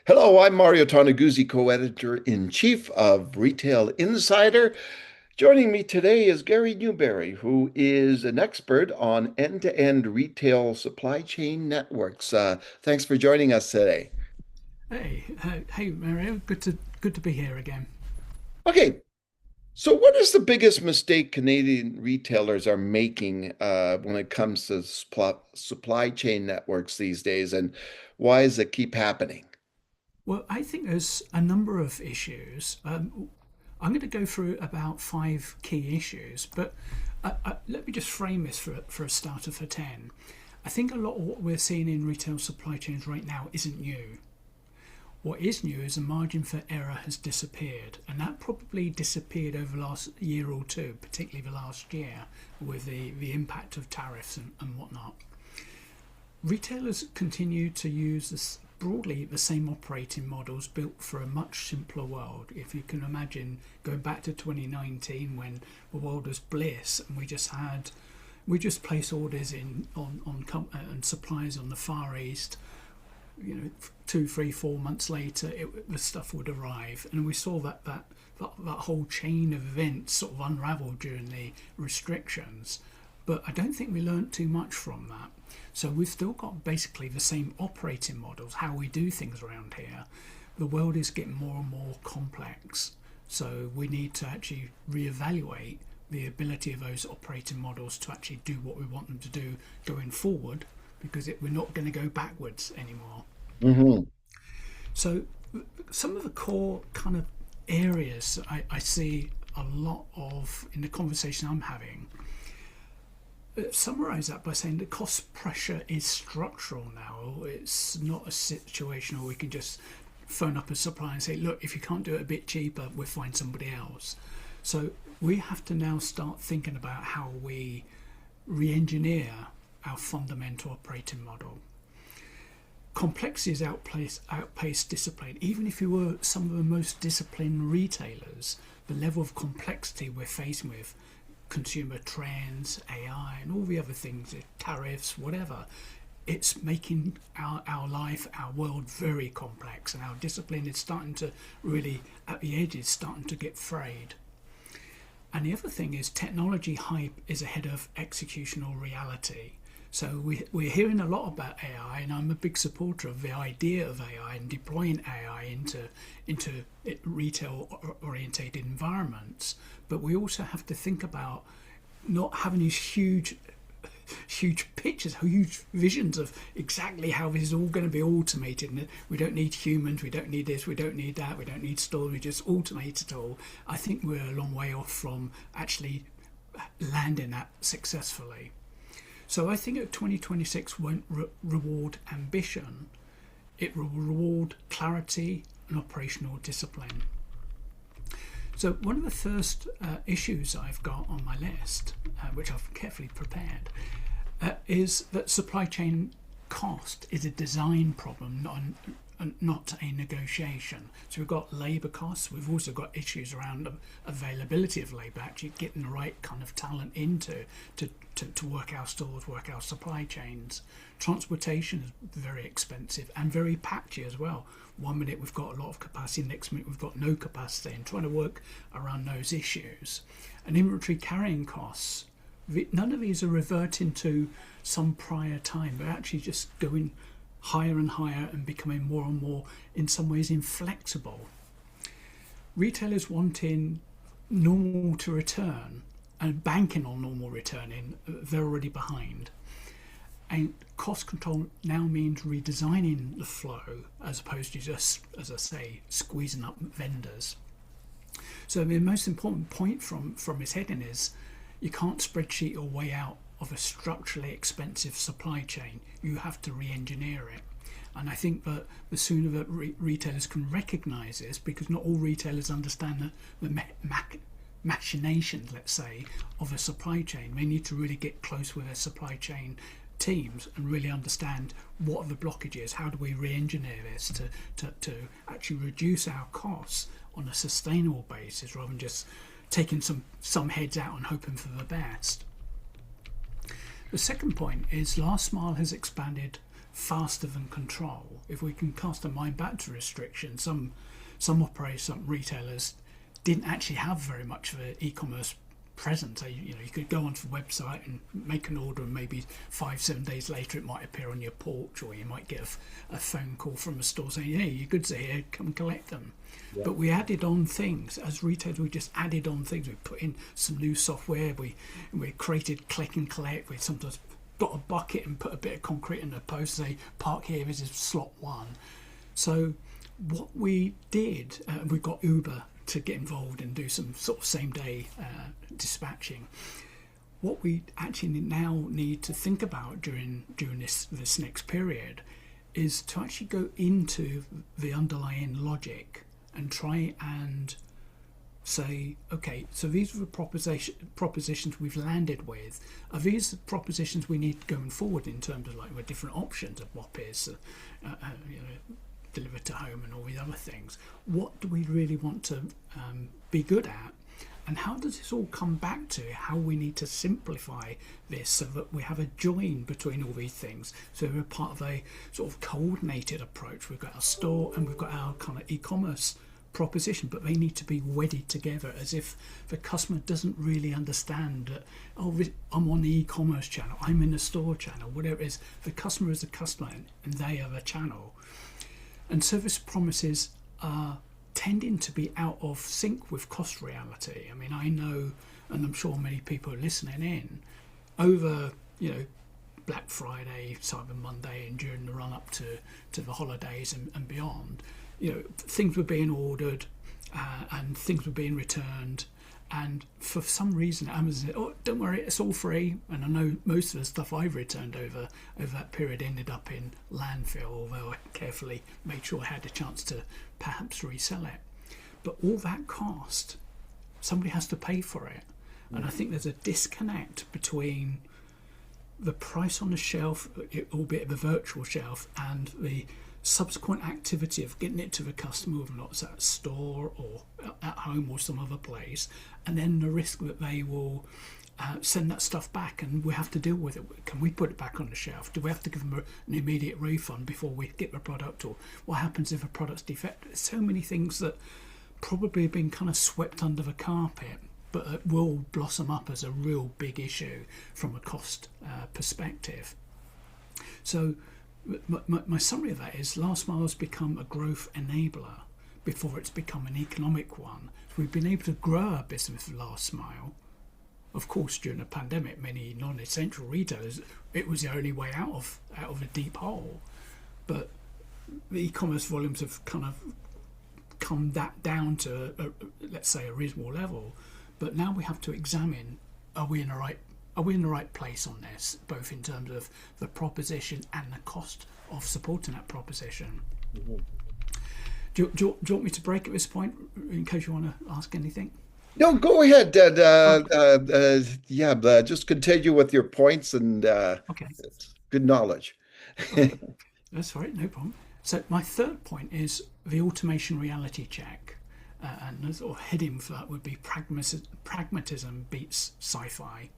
Hello, I'm Mario Toneguzzi, co-editor-in-chief of Retail Insider. Joining me today is Gary Newbury, who is an expert on end-to-end retail supply chain networks. Thanks for joining us today. Hey, Mario. Good to be here again. Okay, so what is the biggest mistake Canadian retailers are making when it comes to supply chain networks these days, and why does it keep happening? Well, I think there's a number of issues. I'm going to go through about five key issues, but let me just frame this for a starter for 10. I think a lot of what we're seeing in retail supply chains right now isn't new. What is new is the margin for error has disappeared, and that probably disappeared over the last year or two, particularly the last year, with the impact of tariffs and whatnot. Retailers continue to use this broadly the same operating models built for a much simpler world. If you can imagine going back to 2019 when the world was bliss and we just place orders in and suppliers on the Far East. You know, 2, 3, 4 months later, the stuff would arrive, and we saw that whole chain of events sort of unravel during the restrictions. But I don't think we learnt too much from that. So we've still got basically the same operating models, how we do things around here. The world is getting more and more complex. So we need to actually reevaluate the ability of those operating models to actually do what we want them to do going forward, because we're not going to go backwards anymore. Hmm. So some of the core kind of areas I see a lot of in the conversation I'm having summarize that by saying the cost pressure is structural now. It's not a situation where we can just phone up a supplier and say, look, if you can't do it a bit cheaper, we'll find somebody else. So we have to now start thinking about how we re engineer our fundamental operating model. Complexity is outpaced discipline. Even if you were some of the most disciplined retailers, the level of complexity we're facing with consumer trends, AI, and all the other things, tariffs, whatever, it's making our life, our world very complex, and our discipline is starting to really, at the edges, starting to get frayed. And the other thing is technology hype is ahead of executional reality. So we're hearing a lot about AI, and I'm a big supporter of the idea of AI and deploying AI into retail orientated environments. But we also have to think about not having these huge pictures, huge visions of exactly how this is all going to be automated. And we don't need humans, we don't need this, we don't need that, we don't need stores, we just automate it all. I think we're a long way off from actually landing that successfully. So I think that 2026 won't reward ambition, it will reward clarity and operational discipline. So one of the first issues I've got on my list, which I've carefully prepared, is that supply chain cost is a design problem, not a negotiation. So we've got labour costs. We've also got issues around availability of labour, actually getting the right kind of talent into to work our stores, work our supply chains. Transportation is very expensive and very patchy as well. One minute we've got a lot of capacity, next minute we've got no capacity, and trying to work around those issues. And inventory carrying costs, none of these are reverting to some prior time. They're actually just going higher and higher and becoming more and more, in some ways, inflexible. Retailers wanting normal to return and banking on normal returning, they're already behind. And cost control now means redesigning the flow as opposed to just, as I say, squeezing up vendors. So the most important point from his heading is you can't spreadsheet your way out of a structurally expensive supply chain. You have to re-engineer it. And I think that the sooner that retailers can recognise this, because not all retailers understand the machinations, let's say, of a supply chain. They need to really get close with their supply chain teams and really understand what are the blockages, how do we re-engineer this to actually reduce our costs on a sustainable basis rather than just taking some heads out and hoping for the best. The second point is last mile has expanded faster than control. If we can cast our mind back to restrictions, some operators, some retailers didn't actually have very much of an e-commerce presence. You could go onto the website and make an order, and maybe 5-7 days later it might appear on your porch, or you might get a phone call from a store saying, "Hey, your goods are here, come and collect them." Yeah. But we added on things as retailers. We just added on things. We put in some new software. We created click and collect. We sometimes got a bucket and put a bit of concrete in the post, say park here, this is slot 1. So what we did, we got Uber to get involved and do some sort of same day dispatching. What we actually now need to think about during this next period is to actually go into the underlying logic and try and say, okay, so these are the propositions we've landed with. Are these the propositions we need going forward in terms of like the different options of what is delivered to home and all these other things? What do we really want to be good at? And how does this all come back to how we need to simplify this so that we have a join between all these things? So we're part of a sort of coordinated approach. We've got our store and we've got our kind of e-commerce proposition, but they need to be wedded together, as if the customer doesn't really understand that, oh, I'm on the e-commerce channel, I'm in the store channel, whatever it is. The customer is the customer and they are the channel. And service promises are tending to be out of sync with cost reality. I mean, I know, and I'm sure many people are listening in, over, Black Friday, Cyber Monday, and during the run up to the holidays and beyond, things were being ordered and things were being returned. And for some reason, Amazon said, "Oh, don't worry, it's all free." And I know most of the stuff I've returned over that period ended up in landfill, although I carefully made sure I had a chance to perhaps resell it. But all that cost, somebody has to pay for it. And I think there's a disconnect between the price on the shelf, albeit the virtual shelf, and the subsequent activity of getting it to the customer, whether or not it's at a store or at home or some other place, and then the risk that they will send that stuff back and we have to deal with it. Can we put it back on the shelf? Do we have to give them an immediate refund before we get the product? Or what happens if a product's defective? There's so many things that probably have been kind of swept under the carpet, but it will blossom up as a real big issue from a cost perspective. So my summary of that is last mile has become a growth enabler before it's become an economic one. So we've been able to grow our business with last mile. Of course, during the pandemic, many non-essential retailers, it was the only way out of a deep hole. But the e-commerce volumes have kind of come that down to, let's say, a reasonable level. But now we have to examine: are we in the right place on this, both in terms of the proposition and the cost of supporting that proposition? Mm-hmm. Do you want me to break at this point in case you want to ask anything? No, go ahead. Just continue with your points and okay. Good knowledge. Okay. That's all right, no problem. So my third point is the automation reality check. And the sort of heading for that would be pragmatism beats sci-fi.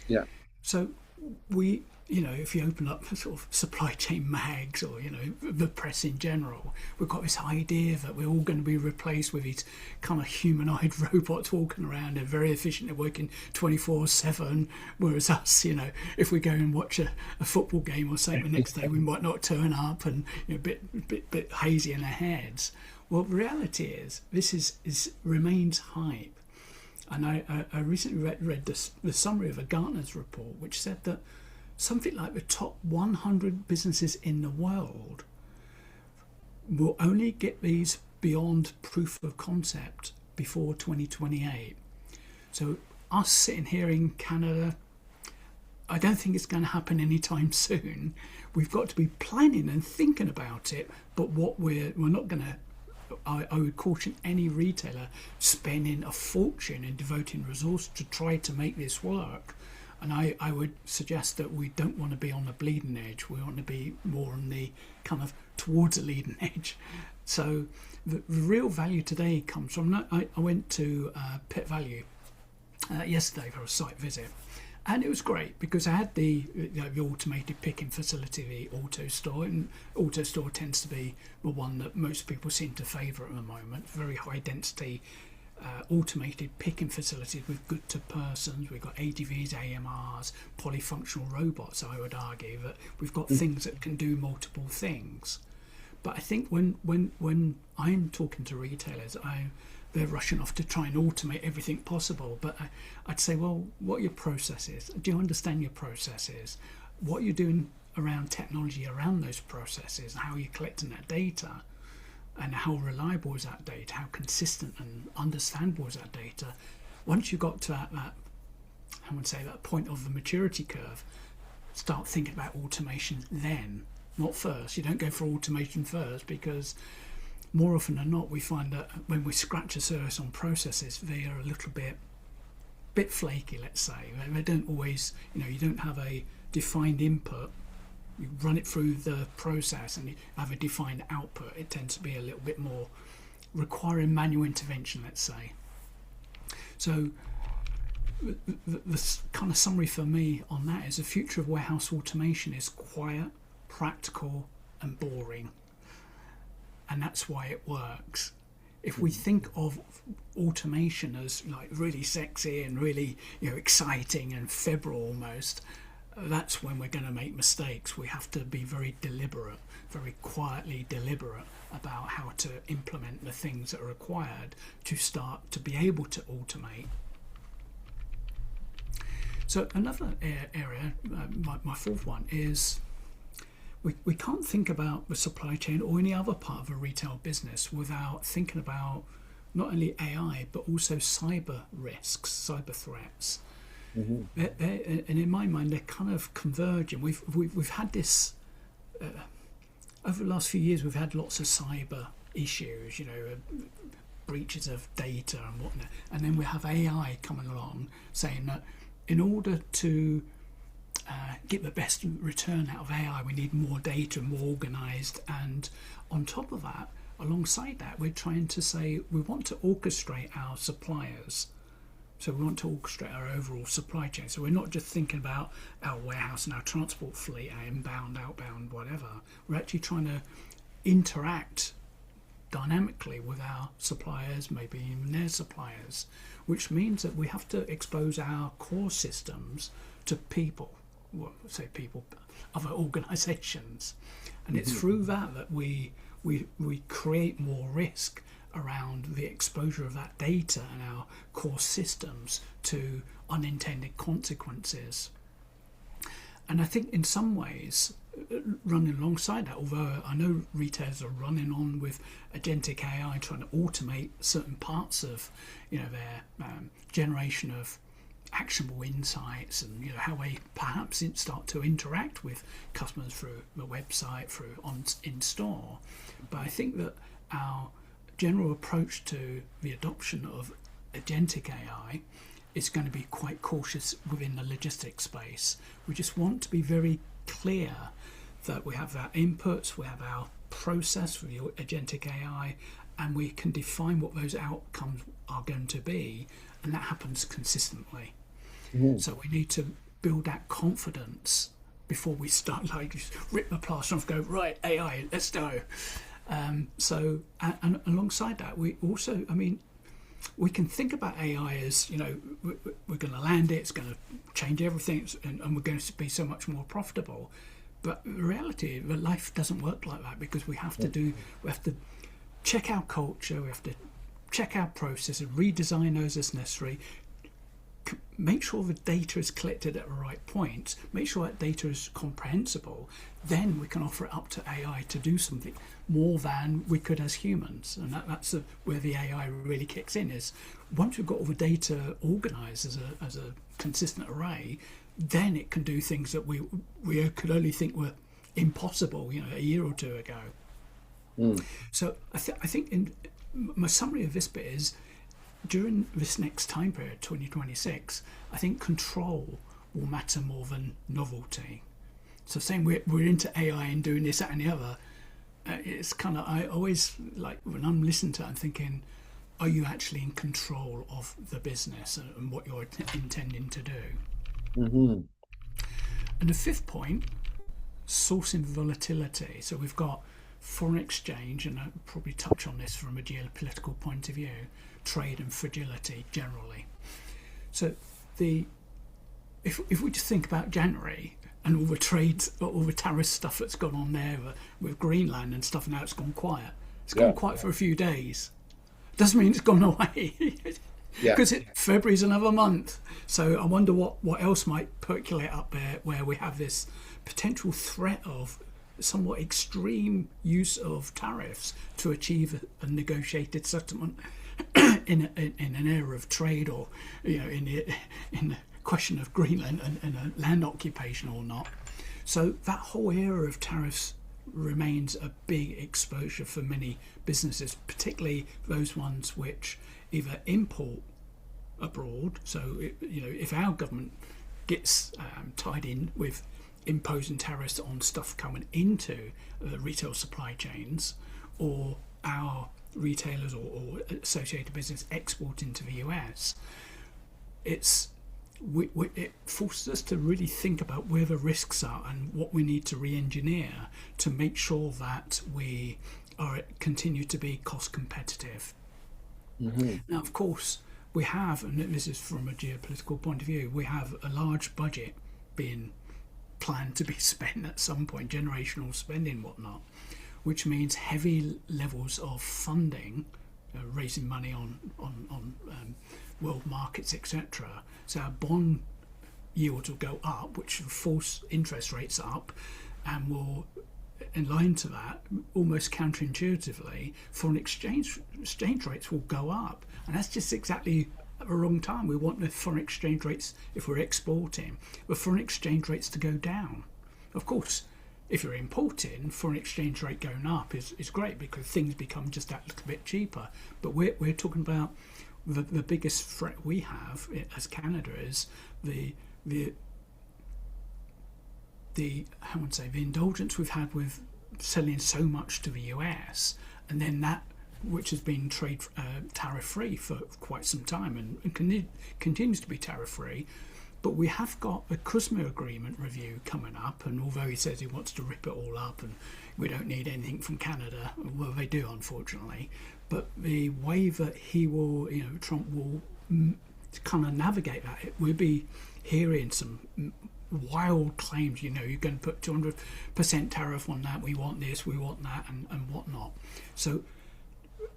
Yeah. So we, if you open up sort of supply chain mags or, the press in general, we've got this idea that we're all going to be replaced with these kind of humanoid robots walking around and very efficiently working 24/7. Whereas us, if we go and watch a football game or something the next day, we might not turn up and a bit hazy in our heads. Well, the reality is this remains hype. And I recently read the summary of a Gartner's report, which said that something like the top 100 businesses in the world will only get these beyond proof of concept before 2028. So us sitting here in Canada, I don't think it's going to happen anytime soon. We've got to be planning and thinking about it, but what we're not going to, I would caution any retailer spending a fortune and devoting resource to try to make this work. And I would suggest that we don't want to be on the bleeding edge. We want to be more on the kind of towards the leading edge. So the real value today comes from, I went to Pet Value yesterday for a site visit. And it was great because I had the automated picking facility, the AutoStore, and AutoStore tends to be the one that most people seem to favour at the moment. Very high density, automated picking facilities with good to persons. We've got ADVs, AMRs, polyfunctional robots. I would argue that we've got things that can do multiple things. But I think when I'm talking to retailers, they're rushing off to try and automate everything possible. But I'd say, well, what are your processes? Do you understand your processes? What are you doing around technology around those processes? How are you collecting that data? And how reliable is that data? How consistent and understandable is that data? Once you got to that I would say that point of the maturity curve, start thinking about automation then, not first. You don't go for automation first, because more often than not we find that when we scratch the surface on processes, they are a little bit flaky, let's say. They don't always, you don't have a defined input. You run it through the process and you have a defined output. It tends to be a little bit more requiring manual intervention, let's say. So the kind of summary for me on that is the future of warehouse automation is quiet, practical and boring. And that's why it works. If we think of automation as like really sexy and really exciting and febrile almost, that's when we're going to make mistakes. We have to be very deliberate, very quietly deliberate about how to implement the things that are required to start to be able to automate. So another area, my fourth one, is we can't think about the supply chain or any other part of a retail business without thinking about not only AI but also cyber risks, cyber threats. Mm-hmm. And in my mind, they're kind of converging. We've had this over the last few years. We've had lots of cyber issues, breaches of data and whatnot. And then we have AI coming along saying that in order to get the best return out of AI, we need more data, more organised. And on top of that, alongside that, we're trying to say we want to orchestrate our suppliers. So we want to orchestrate our overall supply chain. So we're not just thinking about our warehouse and our transport fleet, our inbound, outbound, whatever. We're actually trying to interact dynamically with our suppliers, maybe even their suppliers, which means that we have to expose our core systems to people, other organisations. And it's through that we create more risk around the exposure of that data and our core systems to unintended consequences. And I think in some ways, running alongside that, although I know retailers are running on with agentic AI, trying to automate certain parts of their generation of actionable insights and how they perhaps start to interact with customers through the website, through in store. But I think that our general approach to the adoption of agentic AI is going to be quite cautious within the logistics space. We just want to be very clear that we have our inputs, we have our process for the agentic AI, and we can define what those outcomes are going to be, and that happens consistently. Mm-hmm. So we need to build that confidence before we start just rip the plaster off and go, right, AI, let's go. So alongside that, we also, we can think about AI as, we're going to land it, it's going to change everything, and we're going to be so much more profitable. But the reality, life doesn't work like that, because we have to check our culture, we have to check our processes, redesign those as necessary, make sure the data is collected at the right point, make sure that data is comprehensible, then we can offer it up to AI to do something more than we could as humans. And that's where the AI really kicks in, is once we've got all the data organised as a consistent array, then it can do things that we could only think were impossible a year or two ago. So I think my summary of this bit is, during this next time period, 2026, I think control will matter more than novelty. So saying we're into AI and doing this, that and the other, it's kind of, I always, like, when I'm listening to it, I'm thinking, are you actually in control of the business and what you're intending to do? Hmm. And the fifth point, sourcing volatility. So we've got foreign exchange, and I'll probably touch on this from a geopolitical point of view, trade and fragility generally. So the if we just think about January and all the trade, all the tariff stuff that's gone on there with Greenland and stuff, now it's gone quiet. It's gone Yeah. quiet for a few days. Doesn't mean it's gone away. Yeah. Because February's another month. So I wonder what else might percolate up there where we have this potential threat of somewhat extreme use of tariffs to achieve a negotiated settlement in an era of trade, or in the question of Greenland and a land occupation or not. So that whole era of tariffs remains a big exposure for many businesses, particularly those ones which either import abroad. So if our government gets tied in with imposing tariffs on stuff coming into the retail supply chains, or our retailers or associated business exporting to the US, it's it forces us to really think about where the risks are and what we need to re-engineer to make sure that we are continue to be cost competitive. Hmm. Now, of course, we have, and this is from a geopolitical point of view, we have a large budget being planned to be spent at some point, generational spending, whatnot, which means heavy levels of funding, raising money on world markets, etc. So our bond yields will go up, which will force interest rates up, and will, in line to that, almost counterintuitively, foreign exchange rates will go up, and that's just exactly at the wrong time. We want the foreign exchange rates, if we're exporting, the foreign exchange rates to go down. Of course, if you're importing, foreign exchange rate going up is great because things become just that little bit cheaper. But we're talking about the biggest threat we have as Canada is the how would I say, the indulgence we've had with selling so much to the US, and then that which has been trade tariff free for quite some time and continues to be tariff free. But we have got the CUSMA agreement review coming up, and although he says he wants to rip it all up and we don't need anything from Canada, well, they do, unfortunately. But the way that he will, Trump will kind of navigate that, we'll be hearing some wild claims. You're going to put 200% tariff on that. We want this, we want that, and whatnot. So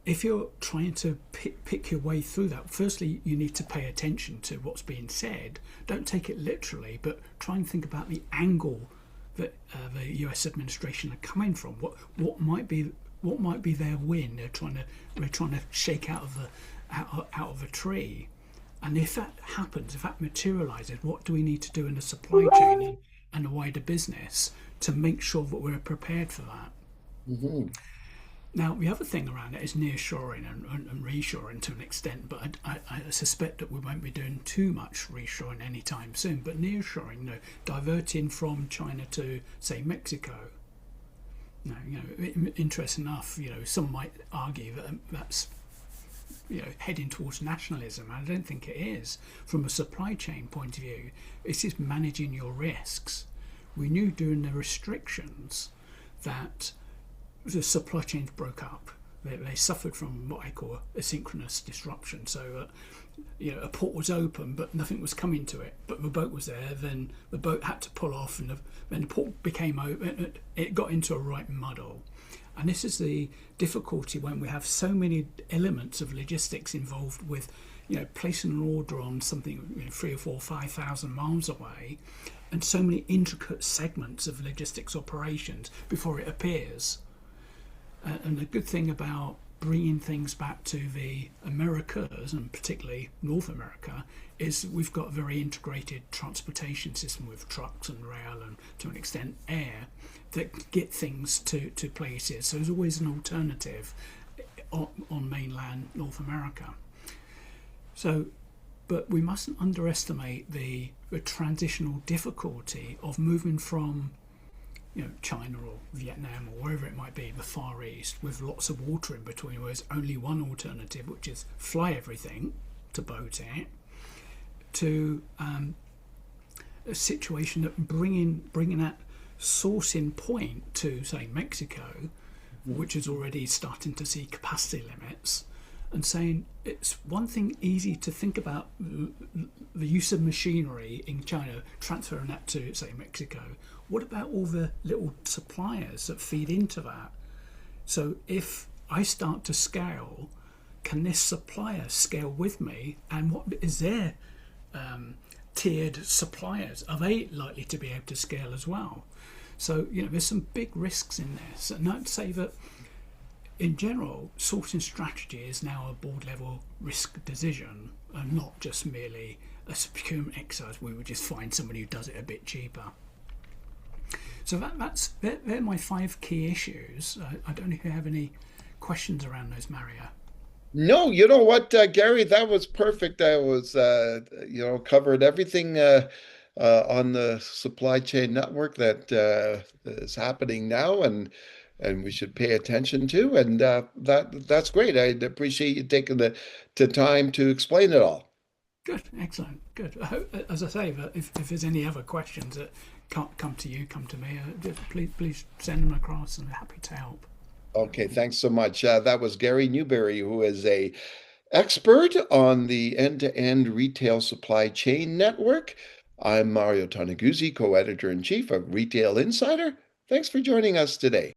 if you're trying to pick your way through that, firstly, you need to pay attention to what's being said. Don't take it literally, but try and think about the angle that the US administration are coming from. What might be their win? They're trying to shake out of a tree. And if that happens, if that materializes, what do we need to do in the supply chain and the wider business to make sure that we're prepared for that? Hmm. Now, the other thing around it is nearshoring and reshoring to an extent, but I suspect that we won't be doing too much reshoring anytime soon. But nearshoring, diverting from China to, say, Mexico. Interesting enough, some might argue that that's heading towards nationalism. I don't think it is. From a supply chain point of view, it's just managing your risks. We knew during the restrictions that the supply chains broke up. They suffered from what I call asynchronous disruption. So, a port was open, but nothing was coming to it. But the boat was there. Then the boat had to pull off, and then the port became open. It got into a right muddle. And this is the difficulty when we have so many elements of logistics involved with, placing an order on something 3 or 4, 5,000 miles away, and so many intricate segments of logistics operations before it appears. And the good thing about bringing things back to the Americas, and particularly North America, is we've got a very integrated transportation system with trucks and rail and, to an extent, air that get things to places. So there's always an alternative on mainland North America. So, but we mustn't underestimate the transitional difficulty of moving from China or Vietnam or wherever it might be, the Far East, with lots of water in between, where there's only one alternative, which is fly everything to boat it, to a situation that bringing that sourcing point to say Mexico, which is already starting to see capacity limits, and saying it's one thing easy to think about the use of machinery in China, transferring that to say Mexico. What about all the little suppliers that feed into that? So if I start to scale, can this supplier scale with me? And what is their tiered suppliers? Are they likely to be able to scale as well? So, there's some big risks in this. And I'd say that in general, sourcing strategy is now a board level risk decision and not just merely a procurement exercise where we just find somebody who does it a bit cheaper. So they're my 5 key issues. I don't know if you have any questions around those, Mario. No, you know what, Gary, that was perfect. I was, covered everything on the supply chain network that is happening now, and we should pay attention to. And that's great. I appreciate you taking the time to explain it all. Good, excellent, good. As I say, that if there's any other questions that can't come to you, come to me. Just please send them across, and I'm happy to help. Okay, thanks so much. That was Gary Newbury, who is a expert on the end-to-end retail supply chain network. I'm Mario Toneguzzi, co-editor in chief of Retail Insider. Thanks for joining us today.